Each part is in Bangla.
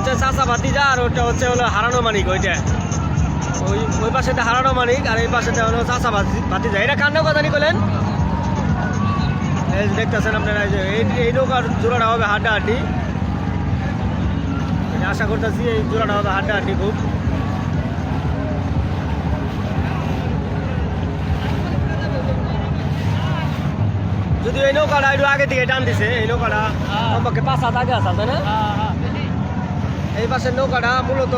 হচ্ছে চাচা ভাতিজা, আর ওটা হচ্ছে হলো হারানো মানিক। ওইটা ওই পাশেটা হারানো মানিক, আর এই পাশেটা হলো চাচা ভাতিজা। এটা কার নৌকা জানি বলেন? এই দেখতেছেন আপনারা, এই নৌকার জোড়াটা হবে হাড্ডাহাড্ডি। আশা করতেছি এই জোড়াটা হবে হাড্ডাহাড্ডি খুব। যদি এই নৌকাটা একটু আগে থেকে টান দিছে, এই নৌকাটা কমপক্ষে 5 হাত আগে আসা, তাই না? এই পাশের নৌকাটা মূলত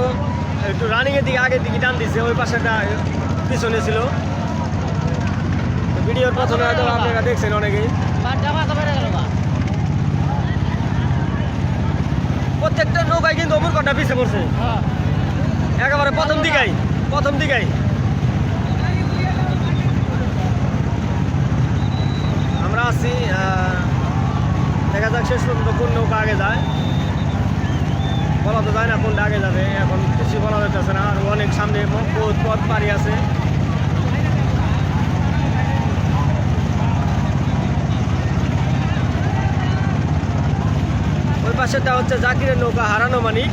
একটু রানিং এর দিকে আগের দিকে টান দিছে, ওই পাশেটা পিছনে ছিল। ভিডিওর প্রথমে হয়তো আপনারা দেখছেন অনেকেই। প্রত্যেকটা নৌকায় কিন্তু অমুর কটা পিছিয়ে পড়ছে একেবারে প্রথম দিকেই। আমরা আছি, দেখা যাক শেষ পর্যন্ত কোন নৌকা আগে যায়। বলা তো যায় না কোনটা আগে যাবে, এখন কিছু বলা যাচ্ছে না। আর অনেক সামনে পথ পাড়ি আছে। ওই পাশেরটা হচ্ছে জাকিরের নৌকা হারানো মানিক,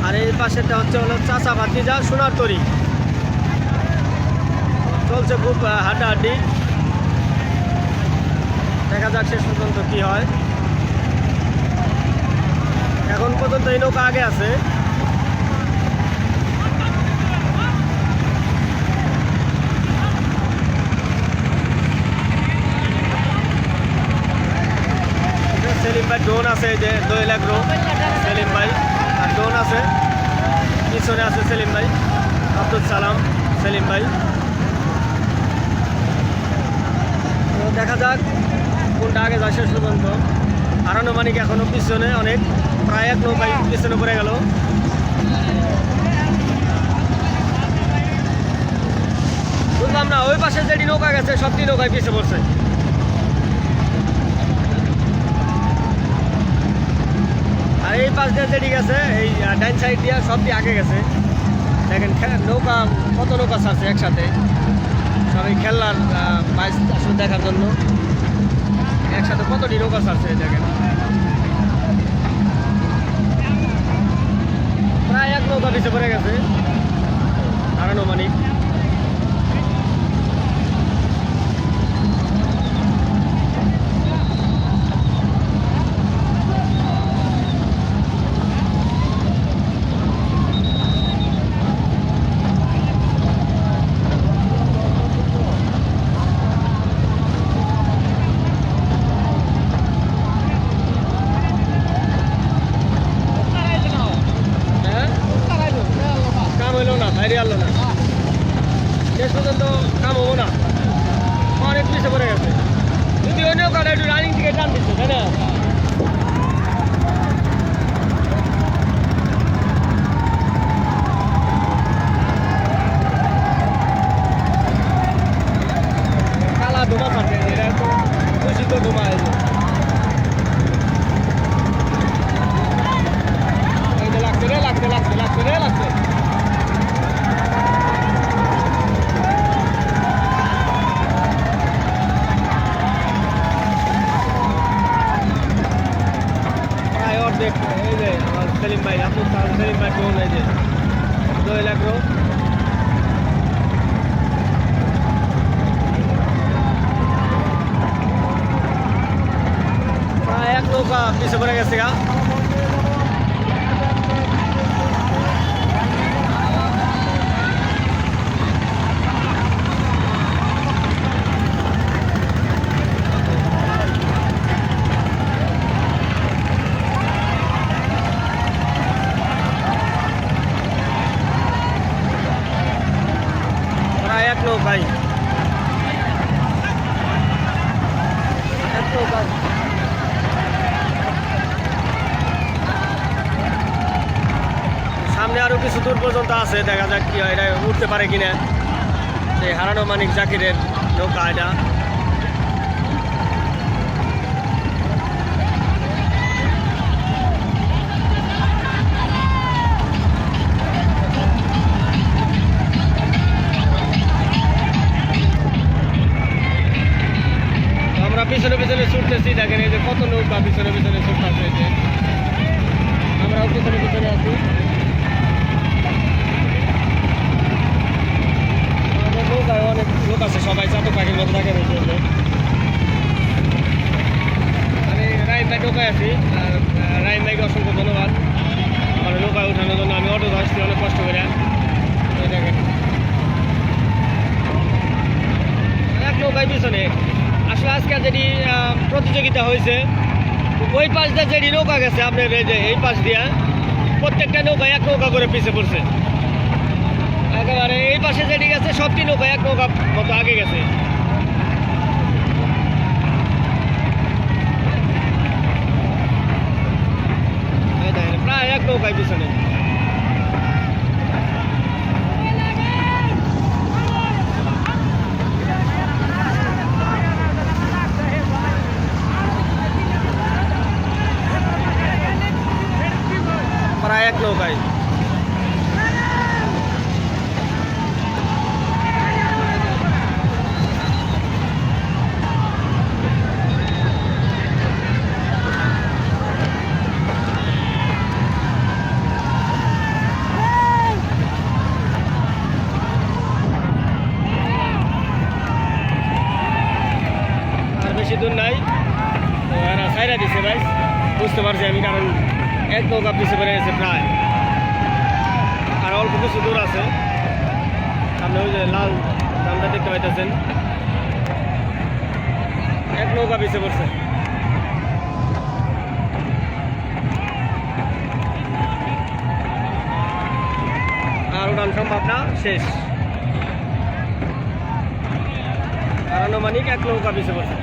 আর এই পাশেরটা হচ্ছে হলো চাচা ভাতিজা সোনার তরী। চলছে খুব হাড্ডাহাড্ডি। দেখা যাক শেষ পর্যন্ত কি হয়। এখন পর্যন্ত এই নৌকা আগে আছে। সেলিম ভাই ড্রোন আছে, এই যে 2 লাখ সেলিম ভাই, আর ড্রোন আছে পিছনে আছে সেলিম ভাই, আব্দুল সালাম সেলিম ভাই। তো দেখা যাক কোনটা আগে যায় শেষ পর্যন্ত। হারানো মানিক এখনো পিছনে অনেক, প্রায় এক নৌকায় পিছনে পড়ে গেল। বুঝলাম না, ওই পাশে যেটি নৌকা গেছে সবটি নৌকায় পিছিয়ে পড়ছে। আর এই পাশ দিয়ে যেটি গেছে, এই ডাইন সাইড দিয়ে সবটি আগে গেছে। দেখেন নৌকা, কত নৌকা ছাড়ছে একসাথে, সবাই খেলার ম্যাচ আসলে দেখার জন্য একসাথে কতটি নৌকা ছাড়ছে দেখেন। প্রায় এক নৌকা পিছিয়ে পড়ে গেছে হারানো মানিক। শেষ পর্যন্ত কাম হবো না, অনেক পিছিয়ে পড়ে গেছে। যদি ওই নৌকাটা একটু রানিং থেকে টান দিচ্ছে, তাই না? কালা ধোঁয়া থাকে, এটা তো দূষিত ধোঁয়া। এইটা লাগছে রে, লাগছে। এই যে আমার সেলিম ভাই, আব্দুল সেলিম ভাই ড্রোন, এই যে 2 লাখ প্রায় এক নৌকা পিছিয়ে পড়ে গেছে গা। নৌকাই সামনে আরো কিছু দূর পর্যন্ত আছে, দেখা যাক কি হয়, এটা উঠতে পারে কিনা। সেই হারানো মানিক জাকিরের নৌকা এটা। পিছনে ছুটতেছি, দেখেন এই যে কত নৌকা পিছনে ছুটতেছে। আমরাও পিছনে পিছনে আছি। আমাদের নৌকায় অনেক লোক আছে, সবাই চাতক পাখির মতো থাকে রয়েছে। আমি রাইম ভাই নৌকায় আছি, আর রাইম ভাইকে অসংখ্য ধন্যবাদ আমার নৌকায় ওঠানোর জন্য। আমি অটো আসছি অনেক কষ্ট করে। এই দেখেন এক নৌকায় পিছনে। আসলে আজকে যেটি প্রতিযোগিতা হয়েছে, ওই পাশ দিয়ে যেটি নৌকা গেছে আপনার এই পাশ দিয়া প্রত্যেকটা নৌকা এক নৌকা করে পিছিয়ে পড়ছে। একেবারে এই পাশে যেটি গেছে সবটি নৌকা এক নৌকা মতো আগে গেছে। প্রায় এক নৌকায় পিছনে। প্রায় এক নৌকায়। বেশি দূর নাই, তো এরা সাইরা দিচ্ছে ভাই, বুঝতে পারছি আমি, কারণ এক নৌকা পিছিয়ে পড়ে গেছে প্রায়। আর অল্প কিছু দূর আছে, সামনে ওই যে লাল দামটা দেখতে পাইতেছেন, এক নৌকা পিছিয়ে পড়ছে। আর উড়ান সম্ভব না, শেষ। আর আনুমানিক এক নৌকা পিছিয়ে পড়ছে।